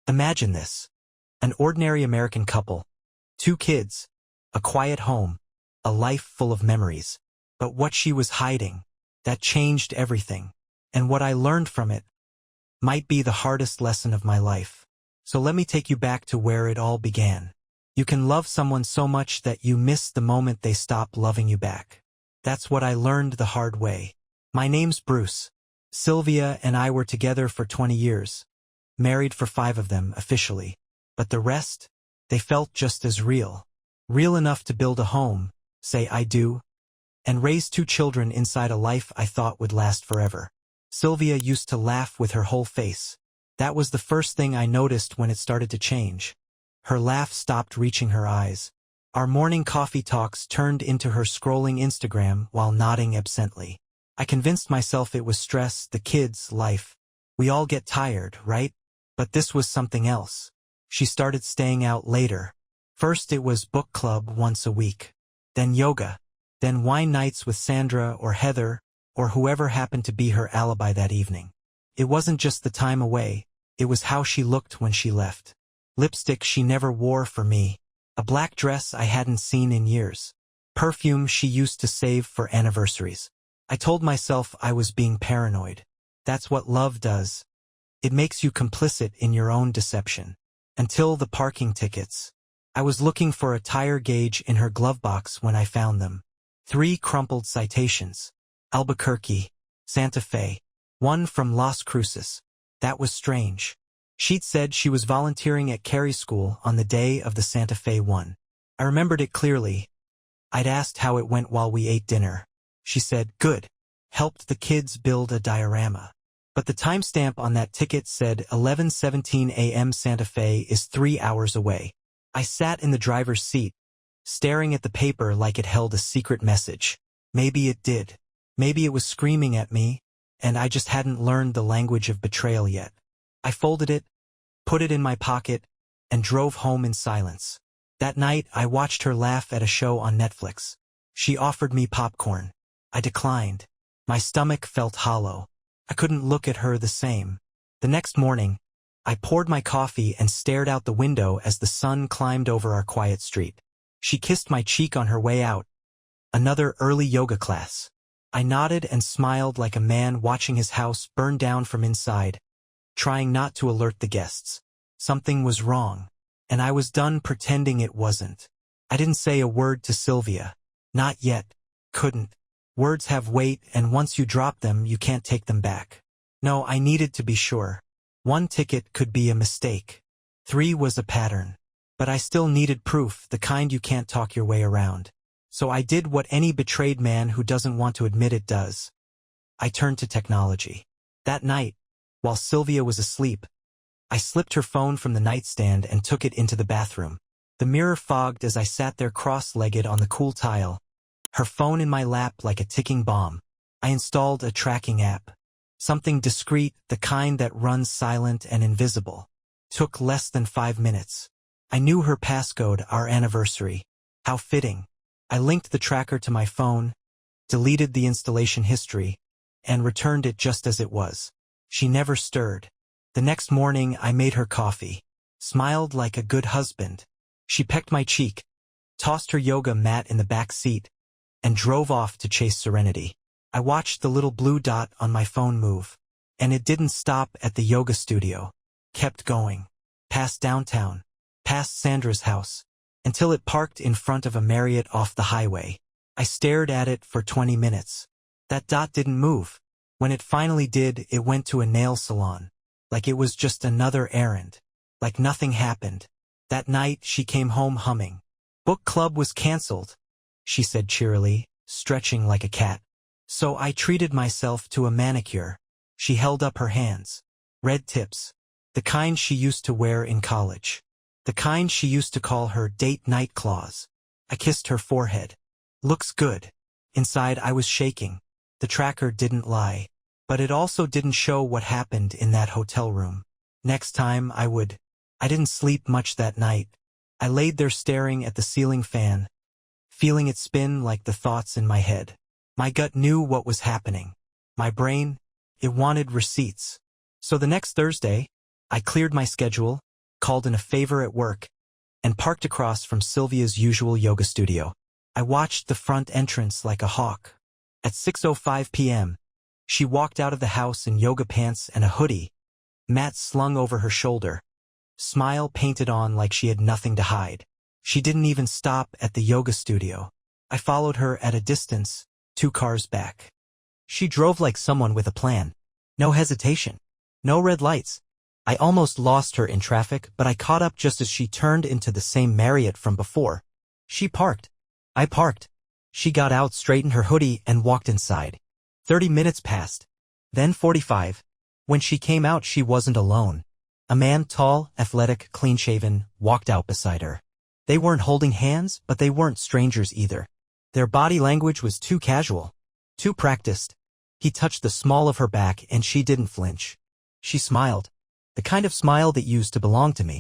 Imagine this. An ordinary American couple. 2 kids. A quiet home. A life full of memories. But what she was hiding, that changed everything. And what I learned from it might be the hardest lesson of my life. So let me take you back to where it all began. You can love someone so much that you miss the moment they stop loving you back. That's what I learned the hard way. My name's Bruce. Sylvia and I were together for 20 years. Married for 5 of them, officially. But the rest, they felt just as real. Real enough to build a home, say I do, and raise 2 children inside a life I thought would last forever. Sylvia used to laugh with her whole face. That was the first thing I noticed when it started to change. Her laugh stopped reaching her eyes. Our morning coffee talks turned into her scrolling Instagram while nodding absently. I convinced myself it was stress, the kids, life. We all get tired, right? But this was something else. She started staying out later. First it was book club once a week. Then yoga. Then wine nights with Sandra or Heather, or whoever happened to be her alibi that evening. It wasn't just the time away, it was how she looked when she left. Lipstick she never wore for me. A black dress I hadn't seen in years. Perfume she used to save for anniversaries. I told myself I was being paranoid. That's what love does. It makes you complicit in your own deception. Until the parking tickets. I was looking for a tire gauge in her glove box when I found them. 3 crumpled citations. Albuquerque, Santa Fe. 1 from Las Cruces. That was strange. She'd said she was volunteering at Carrie's school on the day of the Santa Fe one. I remembered it clearly. I'd asked how it went while we ate dinner. She said, good. Helped the kids build a diorama. But the timestamp on that ticket said 11:17 a.m. Santa Fe is 3 hours away. I sat in the driver's seat, staring at the paper like it held a secret message. Maybe it did. Maybe it was screaming at me, and I just hadn't learned the language of betrayal yet. I folded it, put it in my pocket, and drove home in silence. That night, I watched her laugh at a show on Netflix. She offered me popcorn. I declined. My stomach felt hollow. I couldn't look at her the same. The next morning, I poured my coffee and stared out the window as the sun climbed over our quiet street. She kissed my cheek on her way out. Another early yoga class. I nodded and smiled like a man watching his house burn down from inside, trying not to alert the guests. Something was wrong, and I was done pretending it wasn't. I didn't say a word to Sylvia. Not yet. Couldn't. Words have weight, and once you drop them, you can't take them back. No, I needed to be sure. 1 ticket could be a mistake. 3 was a pattern. But I still needed proof, the kind you can't talk your way around. So I did what any betrayed man who doesn't want to admit it does. I turned to technology. That night, while Sylvia was asleep, I slipped her phone from the nightstand and took it into the bathroom. The mirror fogged as I sat there cross-legged on the cool tile, her phone in my lap like a ticking bomb. I installed a tracking app. Something discreet, the kind that runs silent and invisible. Took less than 5 minutes. I knew her passcode, our anniversary. How fitting. I linked the tracker to my phone, deleted the installation history, and returned it just as it was. She never stirred. The next morning, I made her coffee. Smiled like a good husband. She pecked my cheek, tossed her yoga mat in the back seat, and drove off to chase serenity. I watched the little blue dot on my phone move, and it didn't stop at the yoga studio. Kept going. Past downtown. Past Sandra's house. Until it parked in front of a Marriott off the highway. I stared at it for 20 minutes. That dot didn't move. When it finally did, it went to a nail salon. Like it was just another errand. Like nothing happened. That night, she came home humming. Book club was canceled, she said cheerily, stretching like a cat. So I treated myself to a manicure. She held up her hands. Red tips. The kind she used to wear in college. The kind she used to call her date night claws. I kissed her forehead. Looks good. Inside I was shaking. The tracker didn't lie. But it also didn't show what happened in that hotel room. Next time I didn't sleep much that night. I laid there staring at the ceiling fan, feeling it spin like the thoughts in my head. My gut knew what was happening. My brain, it wanted receipts. So the next Thursday, I cleared my schedule, called in a favor at work, and parked across from Sylvia's usual yoga studio. I watched the front entrance like a hawk. At 6:05 p.m., she walked out of the house in yoga pants and a hoodie, mat slung over her shoulder, smile painted on like she had nothing to hide. She didn't even stop at the yoga studio. I followed her at a distance, 2 cars back. She drove like someone with a plan. No hesitation. No red lights. I almost lost her in traffic, but I caught up just as she turned into the same Marriott from before. She parked. I parked. She got out, straightened her hoodie, and walked inside. 30 minutes passed. Then 45. When she came out, she wasn't alone. A man, tall, athletic, clean-shaven, walked out beside her. They weren't holding hands, but they weren't strangers either. Their body language was too casual, too practiced. He touched the small of her back, and she didn't flinch. She smiled. The kind of smile that used to belong to me.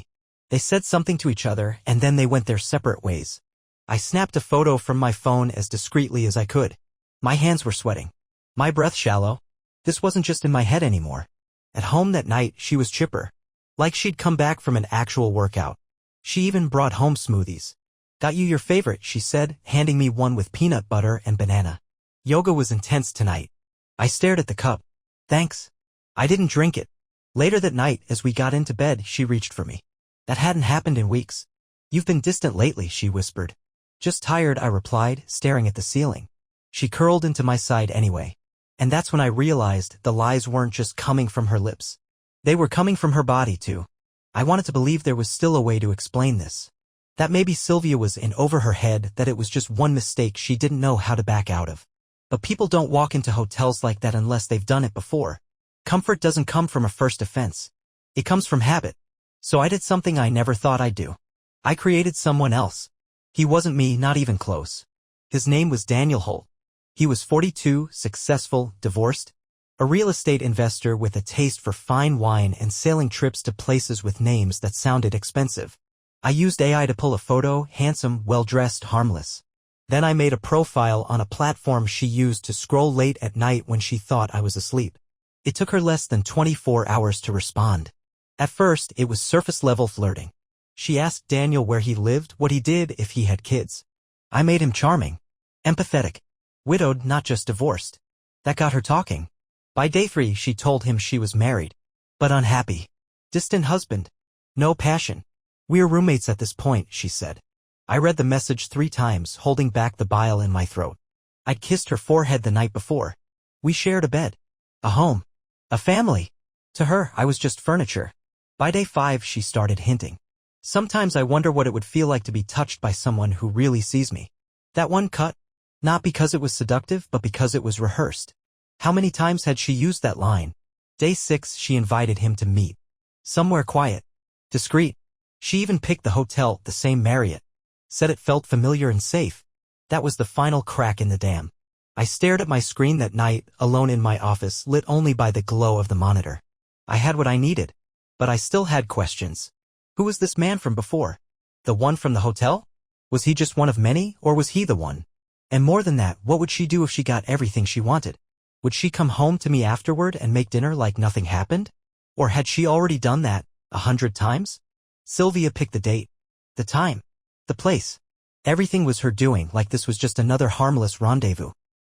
They said something to each other, and then they went their separate ways. I snapped a photo from my phone as discreetly as I could. My hands were sweating. My breath shallow. This wasn't just in my head anymore. At home that night, she was chipper. Like she'd come back from an actual workout. She even brought home smoothies. "Got you your favorite," she said, handing me one with peanut butter and banana. "Yoga was intense tonight." I stared at the cup. "Thanks." I didn't drink it. Later that night, as we got into bed, she reached for me. That hadn't happened in weeks. "You've been distant lately," she whispered. "Just tired," I replied, staring at the ceiling. She curled into my side anyway. And that's when I realized the lies weren't just coming from her lips. They were coming from her body, too. I wanted to believe there was still a way to explain this. That maybe Sylvia was in over her head, that it was just one mistake she didn't know how to back out of. But people don't walk into hotels like that unless they've done it before. Comfort doesn't come from a first offense. It comes from habit. So I did something I never thought I'd do. I created someone else. He wasn't me, not even close. His name was Daniel Holt. He was 42, successful, divorced, a real estate investor with a taste for fine wine and sailing trips to places with names that sounded expensive. I used AI to pull a photo, handsome, well-dressed, harmless. Then I made a profile on a platform she used to scroll late at night when she thought I was asleep. It took her less than 24 hours to respond. At first, it was surface-level flirting. She asked Daniel where he lived, what he did, if he had kids. I made him charming, empathetic, widowed, not just divorced. That got her talking. By day 3, she told him she was married, but unhappy. Distant husband. No passion. "We're roommates at this point," she said. I read the message 3 times, holding back the bile in my throat. I'd kissed her forehead the night before. We shared a bed. A home. A family. To her, I was just furniture. By day 5, she started hinting. "Sometimes I wonder what it would feel like to be touched by someone who really sees me." That one cut. Not because it was seductive, but because it was rehearsed. How many times had she used that line? Day 6, she invited him to meet. Somewhere quiet. Discreet. She even picked the hotel, the same Marriott. Said it felt familiar and safe. That was the final crack in the dam. I stared at my screen that night, alone in my office, lit only by the glow of the monitor. I had what I needed. But I still had questions. Who was this man from before? The one from the hotel? Was he just one of many, or was he the one? And more than that, what would she do if she got everything she wanted? Would she come home to me afterward and make dinner like nothing happened? Or had she already done that 100 times? Sylvia picked the date, the time, the place. Everything was her doing, like this was just another harmless rendezvous.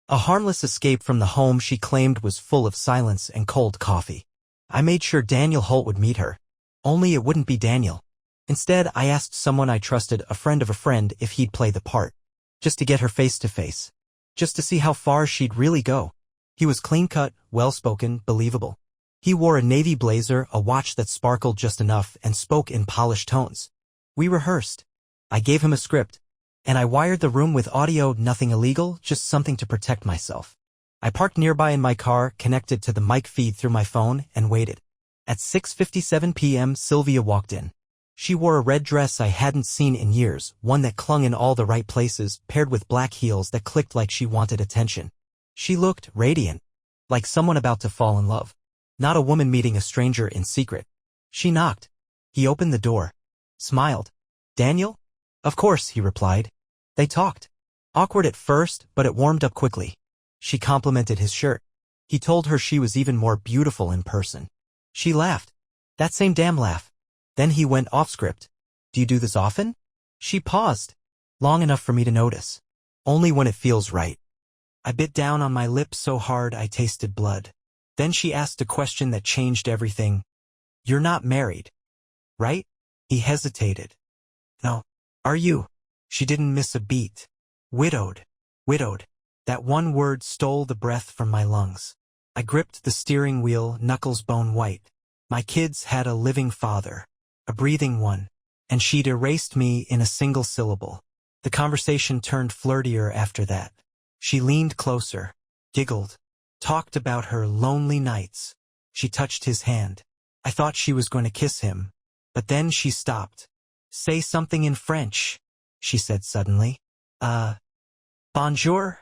A harmless escape from the home she claimed was full of silence and cold coffee. I made sure Daniel Holt would meet her. Only it wouldn't be Daniel. Instead, I asked someone I trusted, a friend of a friend, if he'd play the part. Just to get her face to face. Just to see how far she'd really go. He was clean-cut, well-spoken, believable. He wore a navy blazer, a watch that sparkled just enough, and spoke in polished tones. We rehearsed. I gave him a script. And I wired the room with audio, nothing illegal, just something to protect myself. I parked nearby in my car, connected to the mic feed through my phone, and waited. At 6:57 p.m., Sylvia walked in. She wore a red dress I hadn't seen in years, one that clung in all the right places, paired with black heels that clicked like she wanted attention. She looked radiant, like someone about to fall in love. Not a woman meeting a stranger in secret. She knocked. He opened the door. Smiled. "Daniel?" "Of course," he replied. They talked. Awkward at first, but it warmed up quickly. She complimented his shirt. He told her she was even more beautiful in person. She laughed. That same damn laugh. Then he went off script. Do you do this often? She paused, long enough for me to notice. Only when it feels right. I bit down on my lip so hard I tasted blood. Then she asked a question that changed everything. You're not married, right? He hesitated. No. Are you? She didn't miss a beat. Widowed. Widowed. That one word stole the breath from my lungs. I gripped the steering wheel, knuckles bone white. My kids had a living father, a breathing one, and she'd erased me in a single syllable. The conversation turned flirtier after that. She leaned closer, giggled, talked about her lonely nights. She touched his hand. I thought she was going to kiss him, but then she stopped. Say something in French, she said suddenly. Bonjour,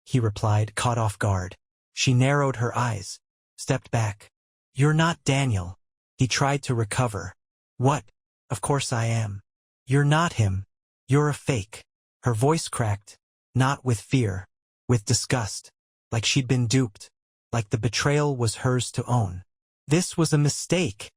he replied, caught off guard. She narrowed her eyes, stepped back. You're not Daniel. He tried to recover. What? Of course I am. You're not him. You're a fake. Her voice cracked, not with fear, with disgust, like she'd been duped, like the betrayal was hers to own. This was a mistake,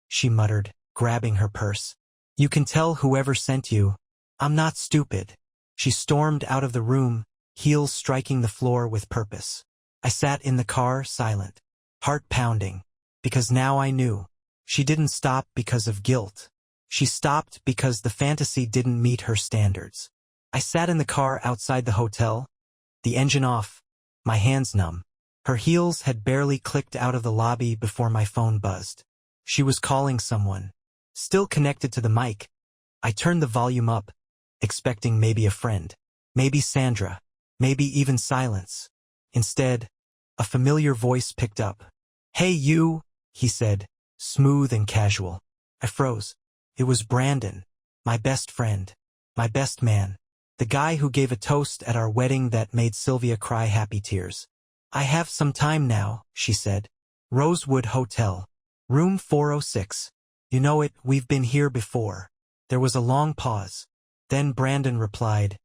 she muttered, grabbing her purse. You can tell whoever sent you. I'm not stupid. She stormed out of the room, heels striking the floor with purpose. I sat in the car, silent, heart pounding, because now I knew. She didn't stop because of guilt. She stopped because the fantasy didn't meet her standards. I sat in the car outside the hotel, the engine off, my hands numb. Her heels had barely clicked out of the lobby before my phone buzzed. She was calling someone. Still connected to the mic, I turned the volume up, expecting maybe a friend, maybe Sandra, maybe even silence. Instead, a familiar voice picked up. Hey you, he said, smooth and casual. I froze. It was Brandon, my best friend, my best man, the guy who gave a toast at our wedding that made Sylvia cry happy tears. I have some time now, she said. Rosewood Hotel, room 406. You know it, we've been here before. There was a long pause. Then Brandon replied,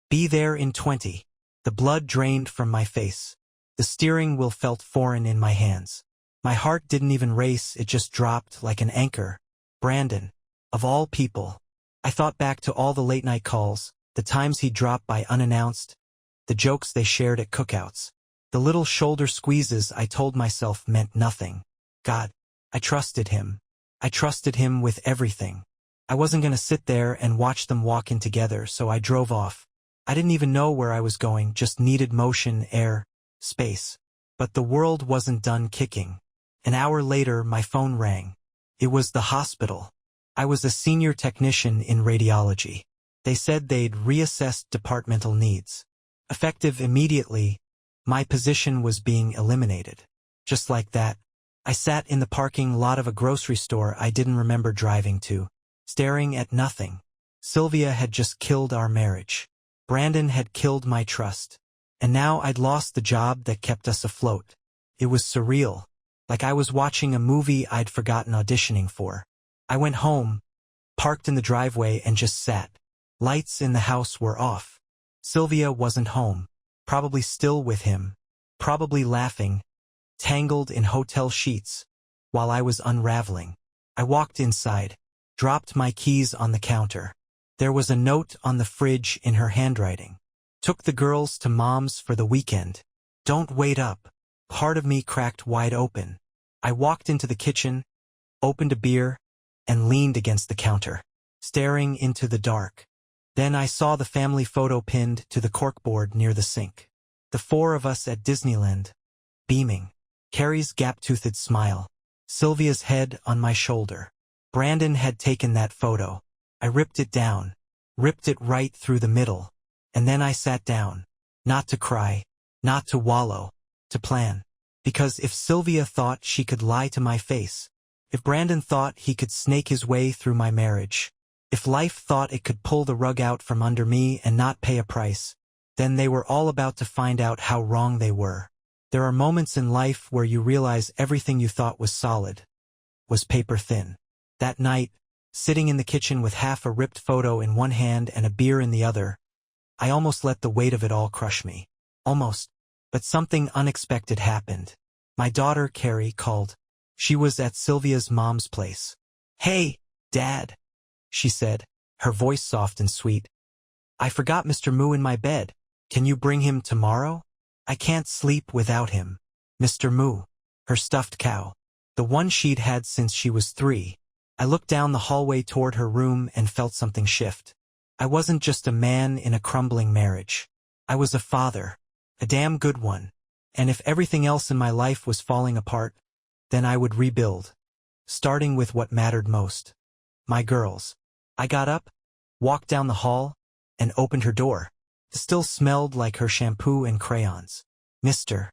Be there in 20. The blood drained from my face. The steering wheel felt foreign in my hands. My heart didn't even race, it just dropped like an anchor. Brandon, of all people. I thought back to all the late-night calls, the times he dropped by unannounced, the jokes they shared at cookouts. The little shoulder squeezes I told myself meant nothing. God, I trusted him. I trusted him with everything. I wasn't going to sit there and watch them walk in together, so I drove off. I didn't even know where I was going, just needed motion, air, space. But the world wasn't done kicking. An hour later, my phone rang. It was the hospital. I was a senior technician in radiology. They said they'd reassessed departmental needs. Effective immediately, my position was being eliminated. Just like that, I sat in the parking lot of a grocery store I didn't remember driving to, staring at nothing. Sylvia had just killed our marriage. Brandon had killed my trust. And now I'd lost the job that kept us afloat. It was surreal, like I was watching a movie I'd forgotten auditioning for. I went home, parked in the driveway and just sat. Lights in the house were off. Sylvia wasn't home, probably still with him, probably laughing, tangled in hotel sheets, while I was unraveling. I walked inside, dropped my keys on the counter. There was a note on the fridge in her handwriting. Took the girls to Mom's for the weekend. Don't wait up. Part of me cracked wide open. I walked into the kitchen, opened a beer, and leaned against the counter, staring into the dark. Then I saw the family photo pinned to the corkboard near the sink. The four of us at Disneyland, beaming. Carrie's gap-toothed smile. Sylvia's head on my shoulder. Brandon had taken that photo. I ripped it down, ripped it right through the middle. And then I sat down, not to cry, not to wallow, to plan. Because if Sylvia thought she could lie to my face, if Brandon thought he could snake his way through my marriage, if life thought it could pull the rug out from under me and not pay a price, then they were all about to find out how wrong they were. There are moments in life where you realize everything you thought was solid was paper thin. That night, sitting in the kitchen with half a ripped photo in one hand and a beer in the other, I almost let the weight of it all crush me. Almost. But something unexpected happened. My daughter, Carrie, called. She was at Sylvia's mom's place. Hey, "Dad," she said, her voice soft and sweet. "I forgot Mr. Moo in my bed. Can you bring him tomorrow? I can't sleep without him." Mr. Moo, her stuffed cow, the one she'd had since she was 3. I looked down the hallway toward her room and felt something shift. I wasn't just a man in a crumbling marriage. I was a father, a damn good one. And if everything else in my life was falling apart, then I would rebuild, starting with what mattered most. My girls. I got up, walked down the hall, and opened her door. It still smelled like her shampoo and crayons. Mr.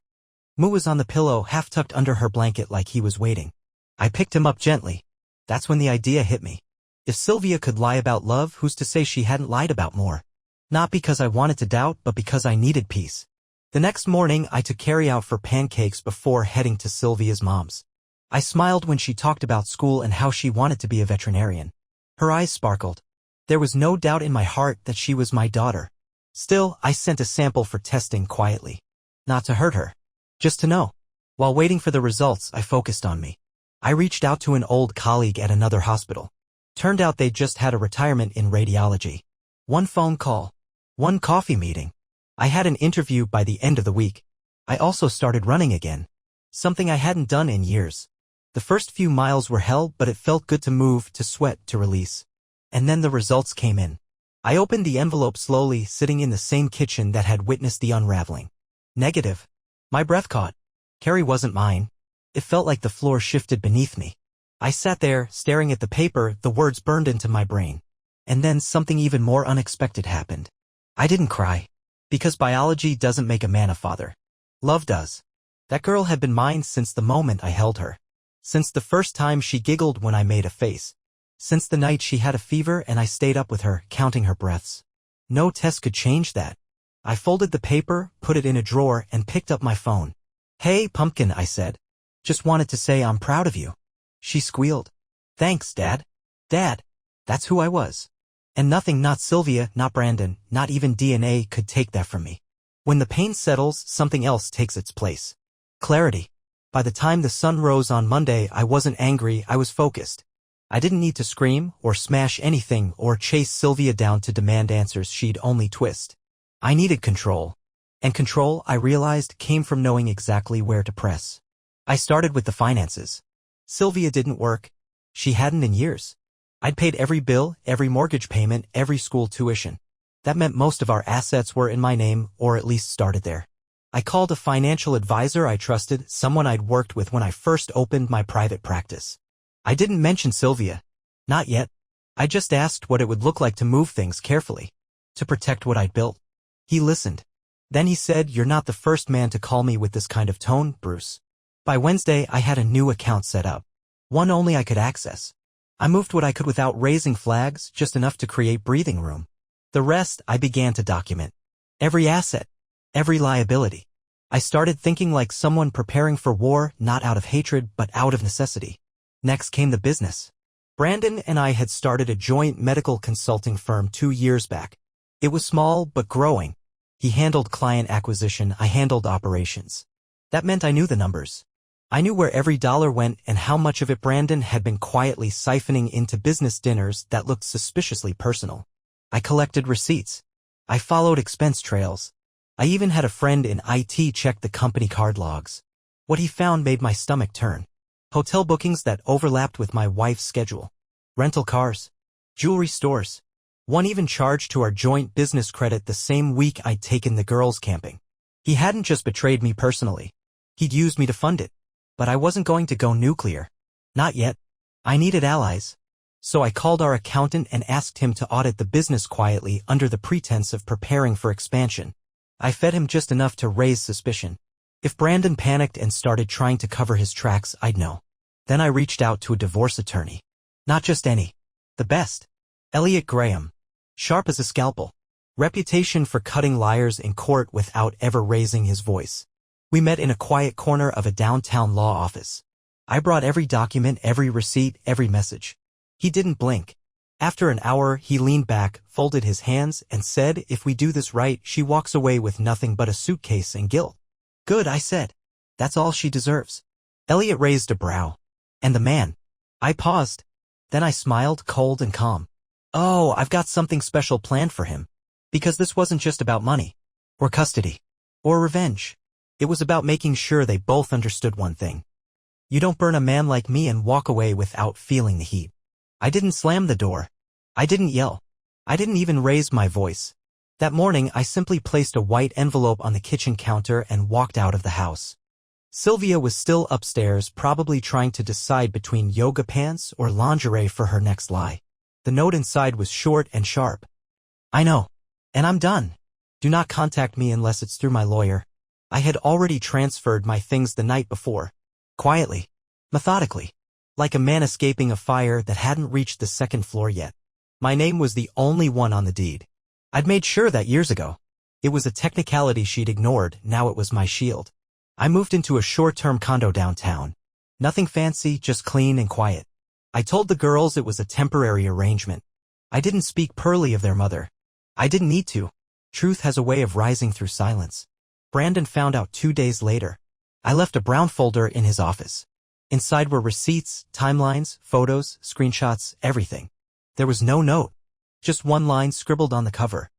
Moo was on the pillow, half tucked under her blanket like he was waiting. I picked him up gently. That's when the idea hit me. If Sylvia could lie about love, who's to say she hadn't lied about more? Not because I wanted to doubt, but because I needed peace. The next morning, I took Carrie out for pancakes before heading to Sylvia's mom's. I smiled when she talked about school and how she wanted to be a veterinarian. Her eyes sparkled. There was no doubt in my heart that she was my daughter. Still, I sent a sample for testing quietly. Not to hurt her. Just to know. While waiting for the results, I focused on me. I reached out to an old colleague at another hospital. Turned out they'd just had a retirement in radiology. One phone call. One coffee meeting. I had an interview by the end of the week. I also started running again. Something I hadn't done in years. The first few miles were hell, but it felt good to move, to sweat, to release. And then the results came in. I opened the envelope slowly, sitting in the same kitchen that had witnessed the unraveling. Negative. My breath caught. Carrie wasn't mine. It felt like the floor shifted beneath me. I sat there, staring at the paper, the words burned into my brain. And then something even more unexpected happened. I didn't cry. Because biology doesn't make a man a father. Love does. That girl had been mine since the moment I held her. Since the first time she giggled when I made a face. Since the night she had a fever and I stayed up with her, counting her breaths. No test could change that. I folded the paper, put it in a drawer, and picked up my phone. "Hey, Pumpkin," I said. "Just wanted to say I'm proud of you." She squealed. "Thanks, Dad." Dad. That's who I was. And nothing, not Sylvia, not Brandon, not even DNA could take that from me. When the pain settles, something else takes its place. Clarity. By the time the sun rose on Monday, I wasn't angry, I was focused. I didn't need to scream, or smash anything, or chase Sylvia down to demand answers she'd only twist. I needed control. And control, I realized, came from knowing exactly where to press. I started with the finances. Sylvia didn't work. She hadn't in years. I'd paid every bill, every mortgage payment, every school tuition. That meant most of our assets were in my name, or at least started there. I called a financial advisor I trusted, someone I'd worked with when I first opened my private practice. I didn't mention Sylvia. Not yet. I just asked what it would look like to move things carefully. To protect what I'd built. He listened. Then he said, "You're not the first man to call me with this kind of tone, Bruce." By Wednesday, I had a new account set up. One only I could access. I moved what I could without raising flags, just enough to create breathing room. The rest I began to document. Every asset. Every liability. I started thinking like someone preparing for war, not out of hatred, but out of necessity. Next came the business. Brandon and I had started a joint medical consulting firm 2 years back. It was small, but growing. He handled client acquisition, I handled operations. That meant I knew the numbers. I knew where every dollar went and how much of it Brandon had been quietly siphoning into business dinners that looked suspiciously personal. I collected receipts. I followed expense trails. I even had a friend in IT check the company card logs. What he found made my stomach turn. Hotel bookings that overlapped with my wife's schedule. Rental cars. Jewelry stores. One even charged to our joint business credit the same week I'd taken the girls camping. He hadn't just betrayed me personally. He'd used me to fund it. But I wasn't going to go nuclear. Not yet. I needed allies. So I called our accountant and asked him to audit the business quietly under the pretense of preparing for expansion. I fed him just enough to raise suspicion. If Brandon panicked and started trying to cover his tracks, I'd know. Then I reached out to a divorce attorney. Not just any. The best. Elliot Graham. Sharp as a scalpel. Reputation for cutting liars in court without ever raising his voice. We met in a quiet corner of a downtown law office. I brought every document, every receipt, every message. He didn't blink. After an hour, he leaned back, folded his hands, and said, "If we do this right, she walks away with nothing but a suitcase and guilt." "Good," I said. "That's all she deserves." Elliot raised a brow. "And the man?" I paused. Then I smiled, cold and calm. Oh, I've got something special planned for him. Because this wasn't just about money, or custody, or revenge. It was about making sure they both understood one thing. You don't burn a man like me and walk away without feeling the heat. I didn't slam the door. I didn't yell. I didn't even raise my voice. That morning, I simply placed a white envelope on the kitchen counter and walked out of the house. Sylvia was still upstairs, probably trying to decide between yoga pants or lingerie for her next lie. The note inside was short and sharp. I know. And I'm done. Do not contact me unless it's through my lawyer. I had already transferred my things the night before. Quietly. Methodically. Like a man escaping a fire that hadn't reached the second floor yet. My name was the only one on the deed. I'd made sure that years ago. It was a technicality she'd ignored, now it was my shield. I moved into a short-term condo downtown. Nothing fancy, just clean and quiet. I told the girls it was a temporary arrangement. I didn't speak poorly of their mother. I didn't need to. Truth has a way of rising through silence. Brandon found out 2 days later. I left a brown folder in his office. Inside were receipts, timelines, photos, screenshots, everything. There was no note. Just one line scribbled on the cover.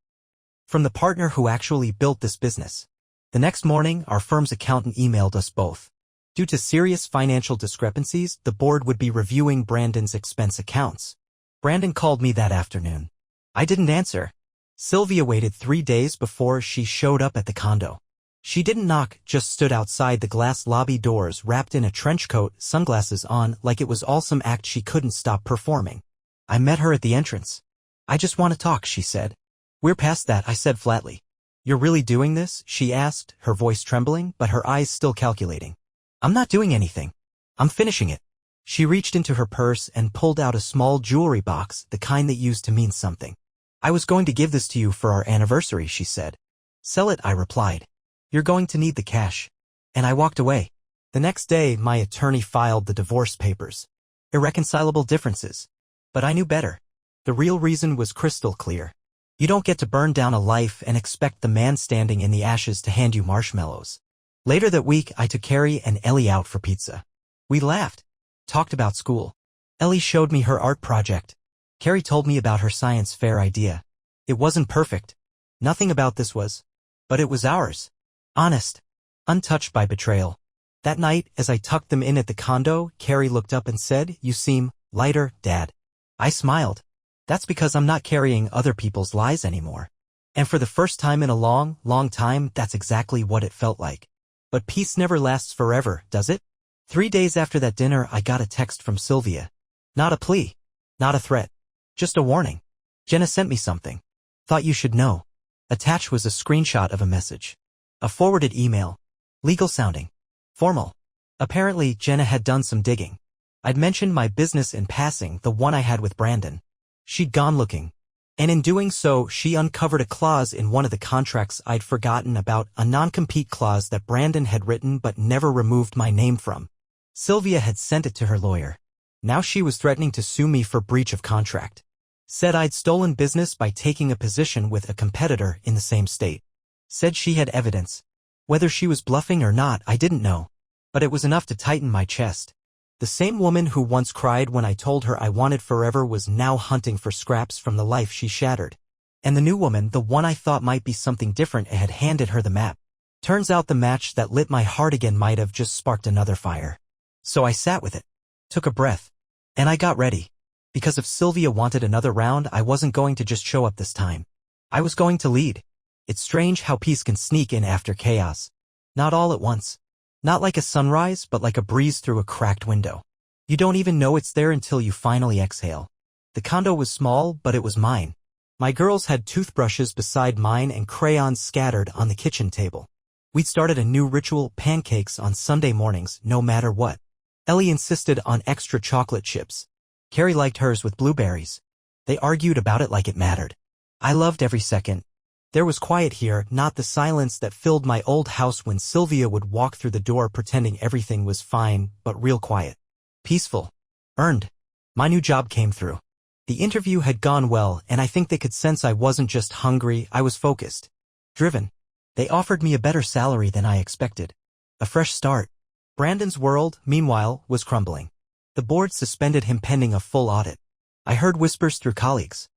From the partner who actually built this business. The next morning, our firm's accountant emailed us both. Due to serious financial discrepancies, the board would be reviewing Brandon's expense accounts. Brandon called me that afternoon. I didn't answer. Sylvia waited 3 days before she showed up at the condo. She didn't knock, just stood outside the glass lobby doors wrapped in a trench coat, sunglasses on, like it was all some act she couldn't stop performing. I met her at the entrance. I just want to talk, she said. We're past that, I said flatly. You're really doing this? She asked, her voice trembling, but her eyes still calculating. I'm not doing anything. I'm finishing it. She reached into her purse and pulled out a small jewelry box, the kind that used to mean something. I was going to give this to you for our anniversary, she said. Sell it, I replied. You're going to need the cash. And I walked away. The next day, my attorney filed the divorce papers. Irreconcilable differences. But I knew better. The real reason was crystal clear. You don't get to burn down a life and expect the man standing in the ashes to hand you marshmallows. Later that week, I took Carrie and Ellie out for pizza. We laughed. Talked about school. Ellie showed me her art project. Carrie told me about her science fair idea. It wasn't perfect. Nothing about this was. But it was ours. Honest. Untouched by betrayal. That night, as I tucked them in at the condo, Carrie looked up and said, "You seem lighter, Dad." I smiled. That's because I'm not carrying other people's lies anymore. And for the first time in a long, long time, that's exactly what it felt like. But peace never lasts forever, does it? 3 days after that dinner, I got a text from Sylvia. Not a plea. Not a threat. Just a warning. Jenna sent me something. Thought you should know. Attached was a screenshot of a message. A forwarded email. Legal sounding. Formal. Apparently, Jenna had done some digging. I'd mentioned my business in passing, the one I had with Brandon. She'd gone looking. And in doing so, she uncovered a clause in one of the contracts I'd forgotten about, a non-compete clause that Brandon had written but never removed my name from. Sylvia had sent it to her lawyer. Now she was threatening to sue me for breach of contract. Said I'd stolen business by taking a position with a competitor in the same state. Said she had evidence. Whether she was bluffing or not, I didn't know. But it was enough to tighten my chest. The same woman who once cried when I told her I wanted forever was now hunting for scraps from the life she shattered. And the new woman, the one I thought might be something different, had handed her the map. Turns out the match that lit my heart again might have just sparked another fire. So I sat with it. Took a breath. And I got ready. Because if Sylvia wanted another round, I wasn't going to just show up this time. I was going to lead. It's strange how peace can sneak in after chaos. Not all at once. Not like a sunrise, but like a breeze through a cracked window. You don't even know it's there until you finally exhale. The condo was small, but it was mine. My girls had toothbrushes beside mine and crayons scattered on the kitchen table. We'd started a new ritual, pancakes on Sunday mornings, no matter what. Ellie insisted on extra chocolate chips. Carrie liked hers with blueberries. They argued about it like it mattered. I loved every second. There was quiet here, not the silence that filled my old house when Sylvia would walk through the door pretending everything was fine, but real quiet. Peaceful. Earned. My new job came through. The interview had gone well, and I think they could sense I wasn't just hungry, I was focused. Driven. They offered me a better salary than I expected. A fresh start. Brandon's world, meanwhile, was crumbling. The board suspended him pending a full audit. I heard whispers through colleagues.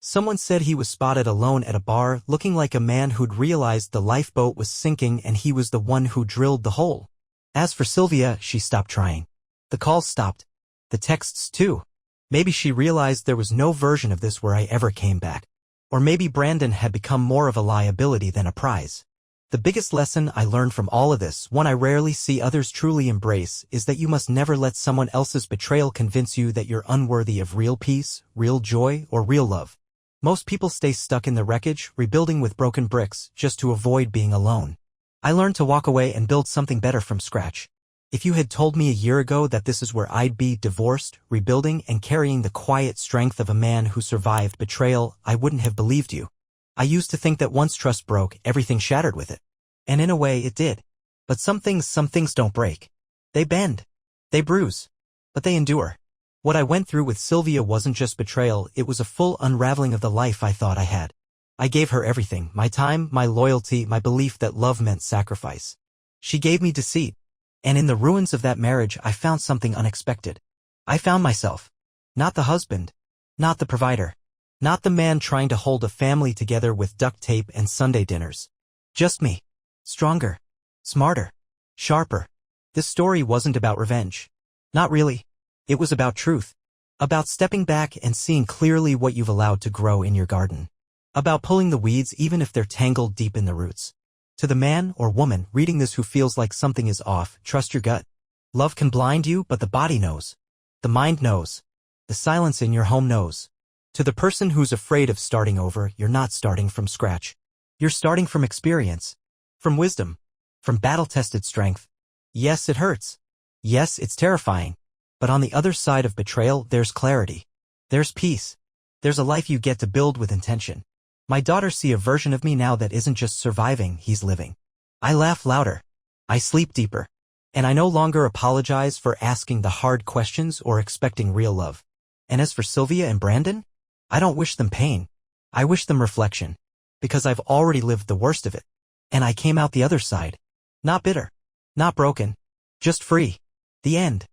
Someone said he was spotted alone at a bar, looking like a man who'd realized the lifeboat was sinking and he was the one who drilled the hole. As for Sylvia, she stopped trying. The calls stopped. The texts too. Maybe she realized there was no version of this where I ever came back. Or maybe Brandon had become more of a liability than a prize. The biggest lesson I learned from all of this, one I rarely see others truly embrace, is that you must never let someone else's betrayal convince you that you're unworthy of real peace, real joy, or real love. Most people stay stuck in the wreckage, rebuilding with broken bricks, just to avoid being alone. I learned to walk away and build something better from scratch. If you had told me a year ago that this is where I'd be, divorced, rebuilding, and carrying the quiet strength of a man who survived betrayal, I wouldn't have believed you. I used to think that once trust broke, everything shattered with it. And in a way, it did. But some things don't break. They bend. They bruise. But they endure. What I went through with Sylvia wasn't just betrayal, it was a full unraveling of the life I thought I had. I gave her everything, my time, my loyalty, my belief that love meant sacrifice. She gave me deceit. And in the ruins of that marriage, I found something unexpected. I found myself. Not the husband. Not the provider. Not the man trying to hold a family together with duct tape and Sunday dinners. Just me. Stronger. Smarter. Sharper. This story wasn't about revenge. Not really. It was about truth. About stepping back and seeing clearly what you've allowed to grow in your garden. About pulling the weeds even if they're tangled deep in the roots. To the man or woman reading this who feels like something is off, trust your gut. Love can blind you, but the body knows. The mind knows. The silence in your home knows. To the person who's afraid of starting over, you're not starting from scratch. You're starting from experience. From wisdom. From battle-tested strength. Yes, it hurts. Yes, it's terrifying. But on the other side of betrayal, there's clarity. There's peace. There's a life you get to build with intention. My daughters see a version of me now that isn't just surviving, he's living. I laugh louder. I sleep deeper. And I no longer apologize for asking the hard questions or expecting real love. And as for Sylvia and Brandon, I don't wish them pain. I wish them reflection. Because I've already lived the worst of it. And I came out the other side. Not bitter. Not broken. Just free. The end.